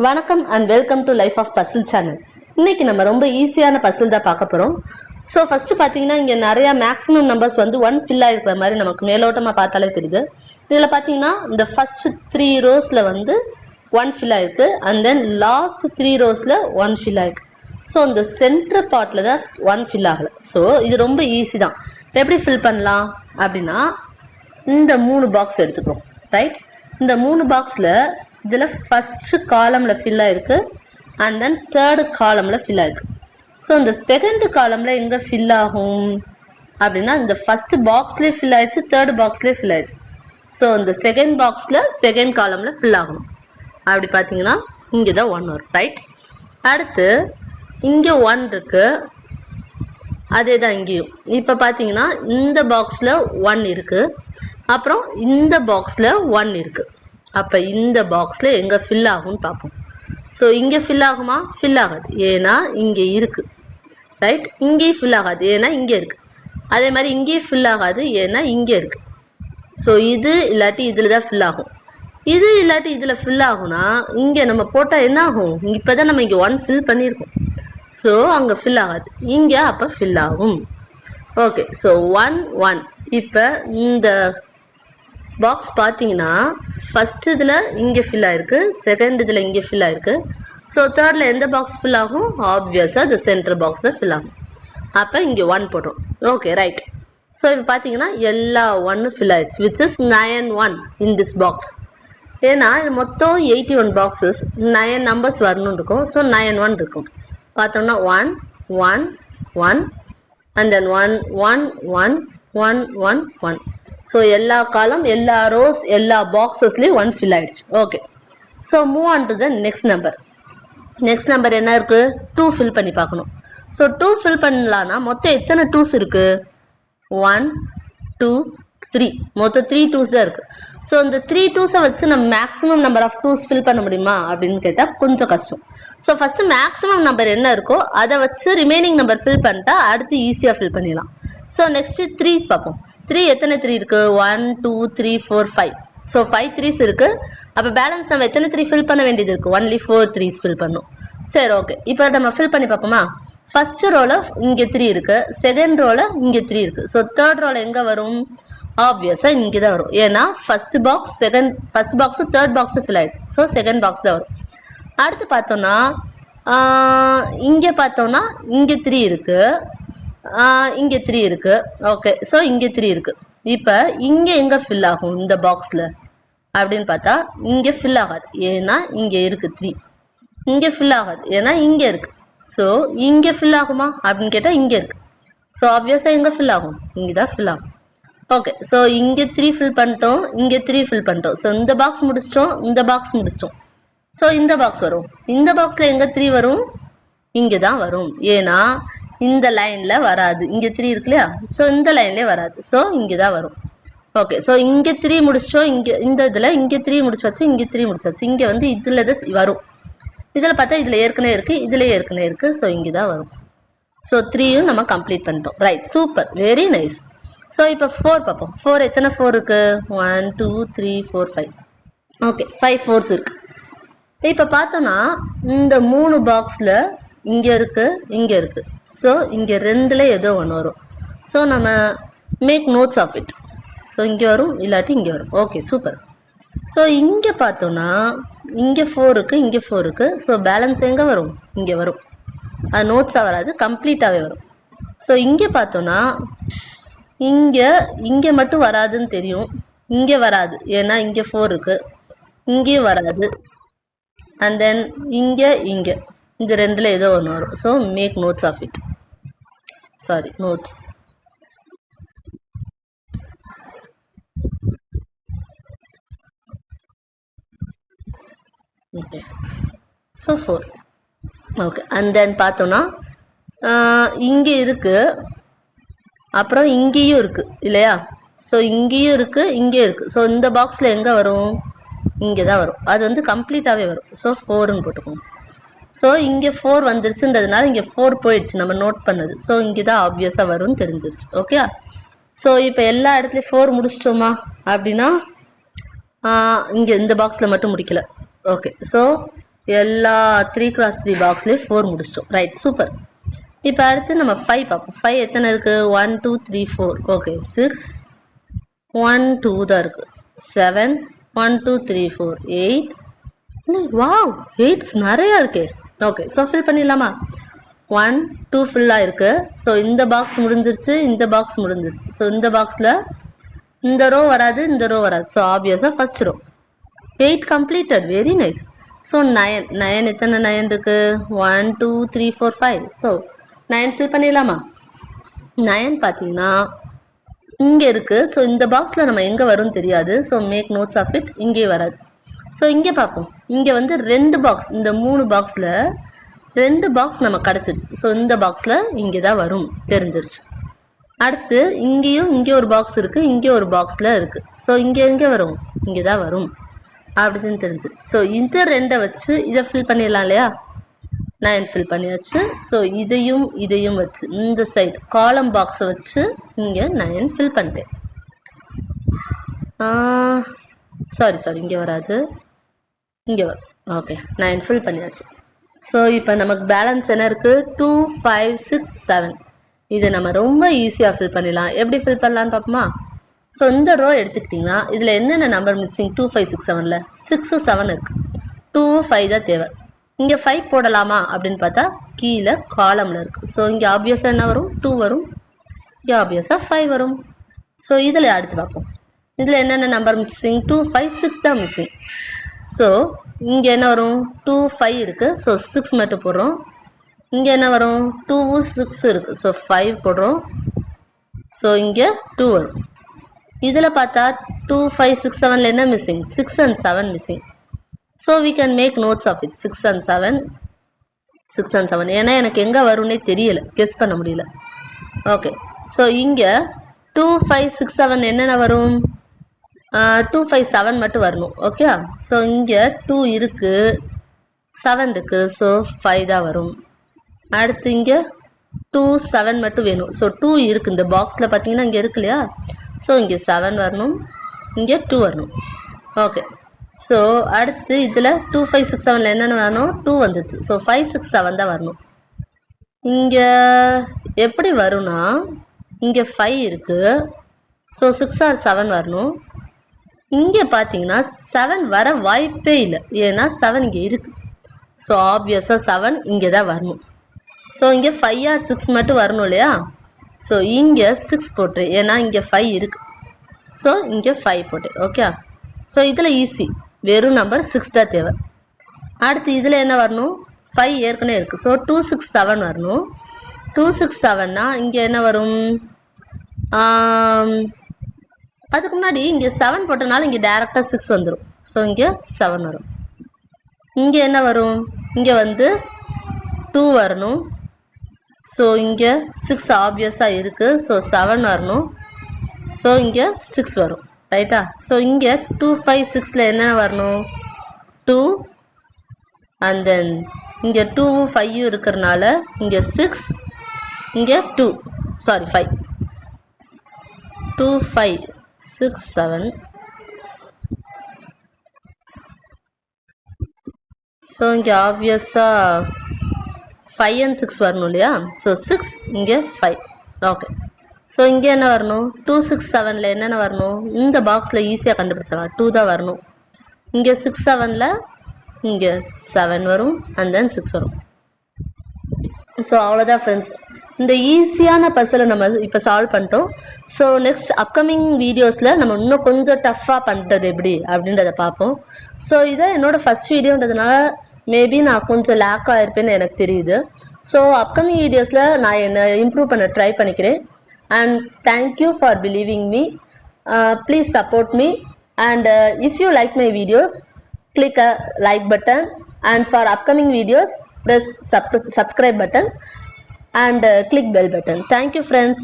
வணக்கம் and welcome to life of puzzle channel. இன்னைக்கு நம்ம ரொம்ப ஈஸியான பசில் தான் பார்க்க போகிறோம். ஸோ ஃபஸ்ட்டு பார்த்தீங்கன்னா இங்கே நிறையா மேக்ஸிமம் நம்பர்ஸ் வந்து 1 ஃபில் ஆகிருக்கிற மாதிரி நமக்கு மேலோட்டமாக பார்த்தாலே தெரியுது. இதில் பார்த்தீங்கன்னா இந்த ஃபஸ்ட்டு 3 ரோஸில் வந்து 1 ஃபில் ஆகிருக்கு அண்ட் தென் லாஸ்ட் 3 ரோஸில் 1 ஃபில் ஆகிருக்கு. ஸோ இந்த சென்டர் பார்ட்டில் தான் 1 ஃபில் ஆகலை. ஸோ இது ரொம்ப ஈஸி தான். எப்படி ஃபில் பண்ணலாம் அப்படின்னா இந்த 3 பாக்ஸ் எடுத்துக்கிறோம், ரைட்? இந்த 3 பாக்ஸில் இதில் ஃபஸ்ட்டு காலமில் ஃபில் ஆகிருக்கு அண்ட் தென் தேர்டு காலமில் ஃபில் ஆகிருக்கு. ஸோ இந்த செகண்டு காலமில் எங்கே ஃபில் ஆகும் அப்படின்னா இந்த ஃபஸ்ட்டு பாக்ஸ்லேயே ஃபில் ஆகிடுச்சு, தேர்டு பாக்ஸ்லேயே ஃபில் ஆகிடுச்சு. ஸோ இந்த செகண்ட் பாக்ஸில் செகண்ட் காலமில் ஃபில் ஆகணும். அப்படி பார்த்தீங்கன்னா இங்கே தான் 1 வரும், ரைட்? அடுத்து இங்கே 1 இருக்குது, அதே தான் இங்கேயும். இப்போ பார்த்தீங்கன்னா இந்த பாக்ஸில் 1 இருக்குது, அப்புறம் இந்த பாக்ஸில் 1 இருக்குது. அப்போ இந்த பாக்ஸில் எங்கே ஃபில் ஆகும்னு பார்ப்போம். ஸோ இங்கே ஃபில் ஆகுமா? ஃபில் ஆகாது, ஏன்னா இங்கே இருக்குது, ரைட்? இங்கேயும் ஃபில் ஆகாது, ஏன்னா இங்கே இருக்குது. அதே மாதிரி இங்கேயும் ஃபில் ஆகாது, ஏன்னா இங்கே இருக்குது. ஸோ இது இல்லாட்டி இதில் தான் ஃபில் ஆகும். இது இல்லாட்டி இதில் ஃபில் ஆகும்னா இங்கே நம்ம போட்டால் என்ன ஆகும்? இப்போ தான் நம்ம இங்கே 1 ஃபில் பண்ணியிருக்கோம். ஸோ அங்கே ஃபில் ஆகாது, இங்கே அப்போ ஃபில் ஆகும். Okay, so 1 1. இப்போ இந்த பாக்ஸ் பார்த்தீங்கன்னா ஃபஸ்ட் இதில் இங்கே ஃபில் ஆகிருக்கு, செகண்ட் இதில் இங்கே ஃபில் ஆகிருக்கு. ஸோ தேர்டில் எந்த பாக்ஸ் ஃபில் ஆகும்? ஆப்வியஸாக இந்த சென்டர் பாக்ஸ் தான் ஃபில் ஆகும். அப்போ இங்கே 1 போடுறோம். Okay, right. ஸோ இப்போ பார்த்தீங்கன்னா எல்லா 1 ஃபில் ஆகிடுச்சு, which is 9 1 in this box. ஏன்னா இது மொத்தம் 81 பாக்ஸஸ், 9 நம்பர்ஸ் வரணும்னு இருக்கும். ஸோ 9 1 இருக்கும். பார்த்தோம்னா 1 1 1 அண்ட் தென் 1 1 1 1 1 1. ஸோ எல்லா காலம், எல்லா ரோஸ், எல்லா பாக்ஸஸ்லேயும் 1 ஃபில் ஆகிடுச்சு. Okay, so move on to the next number. Next number என்ன இருக்குது? 2 ஃபில் பண்ணி பார்க்கணும். ஸோ 2 ஃபில் பண்ணலான்னா மொத்தம் எத்தனை 2s இருக்குது? 1 2 3, மொத்தம் 3 2s தான் இருக்குது. ஸோ இந்த 3 2ஸை வச்சு நம்ம maximum number of 2s fill பண்ண முடியுமா அப்படின்னு கேட்டால் கொஞ்சம் கஷ்டம். ஸோ ஃபஸ்ட்டு மேக்ஸிமம் நம்பர் என்ன இருக்கோ அதை வச்சு ரிமைனிங் நம்பர் ஃபில் பண்ணிட்டா அடுத்து ஈஸியாக ஃபில் பண்ணிடலாம். ஸோ நெக்ஸ்ட்டு 3s பார்ப்போம். 3 எத்தனை 3 இருக்குது? 1 2 3 4 5. ஸோ 5 3s இருக்குது. அப்போ பேலன்ஸ் நம்ம எத்தனை 3 ஃபில் பண்ண வேண்டியது இருக்குது? ஒன்லி 4 3s ஃபில் பண்ணும். சரி, ஓகே. இப்போ நம்ம ஃபில் பண்ணி பார்ப்போமா? ஃபஸ்ட்டு ரோவில் இங்கே 3 இருக்குது, செகண்ட் ரோவில் இங்கே 3 இருக்குது. ஸோ தேர்ட் ரோவில் எங்கே வரும்? ஆப்வியஸாக இங்கே தான் வரும், ஏன்னா first box third box fill ஆகிடுச்சு. ஸோ செகண்ட் பாக்ஸ் தான் வரும். அடுத்து பார்த்தோன்னா இங்கே பார்த்தோன்னா இங்கே 3 இருக்குது, இங்கே 3 இருக்குது. ஓகே, ஸோ இங்கே 3 இருக்குது. இப்போ இங்கே எங்கே ஃபில் ஆகும் இந்த பாக்ஸில் அப்படின்னு பார்த்தா இங்கே ஃபில் ஆகாது, ஏன்னா இங்கே இருக்குது 3. இங்கே ஃபில் ஆகாது, ஏன்னா இங்கே இருக்குது. ஸோ இங்கே ஃபில் ஆகுமா அப்படின்னு கேட்டால் இங்கே இருக்குது. ஸோ ஆப்வியஸாக எங்கே ஃபில் ஆகும்? இங்கே தான் ஃபில் ஆகும். ஓகே, ஸோ இங்கே 3 ஃபில் பண்ணிட்டோம், இங்கே 3 ஃபில் பண்ணிட்டோம். ஸோ இந்த பாக்ஸ் முடிச்சிட்டோம், இந்த பாக்ஸ் முடிச்சிட்டோம். ஸோ இந்த பாக்ஸ் வரும். இந்த பாக்ஸில் எங்கே 3 வரும்? இங்கே தான் வரும், ஏன்னா இந்த லைனில் வராது. இங்கே 3 இருக்கு இல்லையா? ஸோ இந்த லைன்லேயே வராது. ஸோ இங்கே தான் வரும். ஓகே, ஸோ இங்கே 3 முடிச்சிட்டோம், இங்கே இந்த இதில் இங்கே 3 முடிச்சாச்சு, இங்கே 3 முடிச்சாச்சு. இங்கே வந்து இதில் இது வரும். இதில் பார்த்தா இதில் ஏற்கனவே இருக்குது, இதில் ஏற்கனவே இருக்குது. ஸோ இங்கே தான் வரும். ஸோ 3யும் நம்ம கம்ப்ளீட் பண்ணிட்டோம், right? Super, very nice. So இப்போ 4 பார்ப்போம். 4 எத்தனை 4 இருக்குது? 1 2 3 4 5. ஓகே, 5 4s இருக்குது. இப்போ பார்த்தோன்னா இந்த 3 பாக்ஸில் இங்கே இருக்குது, இங்கே இருக்குது. ஸோ இங்கே 2ல் ஏதோ ஒன்று வரும். ஸோ நம்ம make notes of it. So இங்கே வரும், இல்லாட்டி இங்கே வரும். Okay, super. ஸோ இங்கே பார்த்தோன்னா இங்கே 4 இருக்குது, இங்கே 4 இருக்குது. ஸோ பேலன்ஸ் எங்கே வரும்? இங்கே வரும். அது நோட்ஸாக வராது, கம்ப்ளீட்டாகவே வரும். ஸோ இங்கே பார்த்தோன்னா இங்கே மட்டும் வராதுன்னு தெரியும், இங்கே வராது, ஏன்னா இங்கே 4 இருக்குது, இங்கேயும் வராது. அண்ட் தென் இங்கே இந்த 2ல் ஏதோ ஒன்று வரும். So make notes of it. Sorry, notes. Okay, so 4. Okay, and then பார்த்தோன்னா இங்கே இருக்குது, அப்புறம் இங்கேயும் இருக்குது இல்லையா? ஸோ இங்கேயும் இருக்குது, இங்கேயும் இருக்குது. ஸோ இந்த பாக்ஸில் எங்கே வரும்? இங்கே தான் வரும். அது வந்து கம்ப்ளீட்டாகவே வரும். ஸோ 4ன்னு போட்டுக்கோங்க. ஸோ இங்கே 4 வந்துருச்சுன்றதுனால இங்கே 4 போயிடுச்சு, நம்ம நோட் பண்ணது. ஸோ இங்கே தான் ஆப்வியஸாக வரும்னு தெரிஞ்சிருச்சு. ஓகே, ஸோ இப்போ எல்லா இடத்துலையும் 4 முடிச்சிட்டோமா அப்படின்னா இங்கே இந்த பாக்ஸில் மட்டும் முடிக்கல. ஓகே, ஸோ எல்லா 3x3 பாக்ஸ்லேயும் 4 முடிச்சிட்டோம். Right, super. இப்போ அடுத்து நம்ம 5 பார்ப்போம். 5 எத்தனை இருக்குது? 1 2 3 4. ஓகே, 6 1 2 தான் இருக்குது. 7 1 2 3 4 8. வாவ், 8 நிறையா இருக்கே. ஓகே, ஸோ ஃபில் பண்ணிடலாமா? 1 2 ஃபுல்லாக இருக்குது. ஸோ இந்த பாக்ஸ் முடிஞ்சிருச்சு, இந்த பாக்ஸ் முடிஞ்சிருச்சு. ஸோ இந்த பாக்ஸில் இந்த ரோ வராது, இந்த ரோ வராது. ஸோ ஆப்வியஸாக first row 8 completed. Very nice. So 9 எத்தனை 9 இருக்குது? 1 2 3 4 5. ஸோ 9 ஃபில் பண்ணிடலாமா? 9 பார்த்தீங்கன்னா இங்கே இருக்குது. ஸோ இந்த பாக்ஸில் நம்ம எங்கே வரும்னு தெரியாது. So make notes of it. இங்கே வராது. ஸோ இங்கே பார்ப்போம். இங்கே வந்து 2 பாக்ஸ், இந்த 3 பாக்ஸில் 2 பாக்ஸ் நம்ம கிடச்சிருச்சு. ஸோ இந்த பாக்ஸில் இங்கே தான் வரும் தெரிஞ்சிருச்சு. அடுத்து இங்கேயும் இங்கே ஒரு பாக்ஸ் இருக்குது, இங்கே ஒரு பாக்ஸில் இருக்குது. ஸோ இங்கே எங்கே வரும்? இங்கே தான் வரும் அப்படின்னு தெரிஞ்சிருச்சு. ஸோ இந்த 2 வச்சு இதை ஃபில் பண்ணிடலாம் இல்லையா? 9 ஃபில் பண்ணியாச்சு. ஸோ இதையும் வச்சு இந்த சைடு காலம் பாக்ஸை வச்சு இங்கே 9 ஃபில் பண்ணிட்டேன். சாரி இங்கே வராது, இங்கே வரும். ஓகே, 9 ஃபில் பண்ணியாச்சு. ஸோ இப்போ நமக்கு பேலன்ஸ் என்ன இருக்குது? 2 5 6 7. இது நம்ம ரொம்ப ஈஸியாக ஃபில் பண்ணிடலாம். எப்படி ஃபில் பண்ணலான்னு பார்ப்போமா? ஸோ இந்த ரோ எடுத்துக்கிட்டிங்கன்னா இதில் என்னென்ன நம்பர் மிஸ்ஸிங்? 2 5 6 7ல் 6 7 இருக்குது. 2 5 தான் தேவை. இங்கே 5 போடலாமா அப்படின்னு பார்த்தா கீழே காலமில் இருக்குது. ஸோ இங்கே ஆப்வியஸாக என்ன வரும்? 2 வரும். இங்கே ஆப்வியஸாக 5 வரும். ஸோ இதில் அடுத்து பார்ப்போம். இதில் என்னென்ன நம்பர் மிஸ்ஸிங்? 2 5 6 தான் மிஸ்ஸிங். ஸோ இங்கே என்ன வரும்? 2 5 இருக்குது. ஸோ 6 மட்டும் போடுறோம். இங்கே என்ன வரும்? 2 6 இருக்குது. ஸோ 5 போடுறோம். ஸோ இங்கே 2 வரும். இதில் பார்த்தா 2 5 6 7ல் என்ன missing? 6 and 7 missing. So we can make notes of it. 6 and 7. ஏன்னா எனக்கு எங்கே வரும்னே தெரியல, கெஸ் பண்ண முடியல. ஓகே, ஸோ இங்கே 2 5 6 7 என்னென்ன வரும்? 2 5 7 மட்டும் வரணும். ஓகே, ஸோ இங்கே 2 இருக்குது, 7 இருக்குது. ஸோ 5 தான் வரும். அடுத்து இங்கே 2 7 மட்டும் வேணும். ஸோ 2 இருக்குது இந்த பாக்ஸில் பார்த்தீங்கன்னா இங்கே இருக்கு இல்லையா? ஸோ இங்கே 7 வரணும், இங்கே 2 வரணும். ஓகே, ஸோ அடுத்து இதில் 2 5 6 7ல் என்னென்ன வரணும்? 2 வந்துருச்சு. ஸோ 5 6 7 தான் வரணும். இங்கே எப்படி வரும்னா இங்கே 5 இருக்குது. ஸோ 6 or 7 வரணும். இங்கே பார்த்தீங்கன்னா 7 வர வாய்ப்பே இல்லை, ஏன்னா 7 இங்கே இருக்குது. ஸோ ஆப்வியஸாக 7 இங்கே தான் வரணும். ஸோ இங்கே 5 or 6 மட்டும் வரணும் இல்லையா? ஸோ இங்கே 6 போட்டு, ஏன்னா இங்கே 5 இருக்குது. ஸோ இங்கே 5 போட்டு. ஓகே, ஸோ இதில் ஈஸி, வெறும் நம்பர் 6 தான் தேவை. அடுத்து இதில் என்ன வரணும்? 5 ஏற்கனவே இருக்குது. ஸோ 2 6 7 வரணும். 2 6 7னா இங்கே என்ன வரும்? அதுக்கு முன்னாடி இங்கே 7 போட்டனால இங்கே டேரெக்டாக 6 வந்துடும். ஸோ இங்கே 7 வரும். இங்கே என்ன வரும்? இங்கே வந்து 2 வரணும். ஸோ இங்கே 6 ஆப்வியஸாக இருக்குது. ஸோ 7 வரணும். ஸோ இங்கே 6 வரும். ரைட்டா? ஸோ இங்கே 2 5 6ல் என்னென்ன வரணும்? 2 அண்ட் தென் இங்கே 2 5 இருக்கிறனால இங்கே 6, இங்கே 2 5 2 5 6 7. ஸோ இங்கே ஆப்வியஸாக 5 and 6 வரணும் இல்லையா? ஸோ 6 இங்கே 5. ஓகே, ஸோ இங்கே என்ன வரணும்? 2 6 7ல் என்னென்ன வரணும்? இந்த பாக்ஸில் ஈஸியாக கண்டுபிடிச்சிடலாம். 2 தான் வரணும். இங்கே 6 7ல் இங்கே 7 வரும் அண்ட் தென் 6 வரும். ஸோ அவ்வளோதான் ஃப்ரெண்ட்ஸ், இந்த ஈஸியான பஸ்ஸில் நம்ம இப்போ சால்வ் பண்ணிட்டோம். ஸோ நெக்ஸ்ட் அப்கமிங் வீடியோஸில் நம்ம இன்னும் கொஞ்சம் டஃப்பாக பண்ணுறது எப்படி அப்படின்றத பார்ப்போம். ஸோ இதை என்னோடய ஃபஸ்ட் வீடியோன்றதுனால மேபி நான் கொஞ்சம் லேக் ஆகிருப்பேன்னு எனக்கு தெரியுது. ஸோ அப்கமிங் வீடியோஸில் நான் என்னை இம்ப்ரூவ் பண்ண ட்ரை பண்ணிக்கிறேன். And thank you for believing me. Please support me, and if you like my videos, click a like button, and for upcoming videos press subscribe button and click bell button. Thank you friends.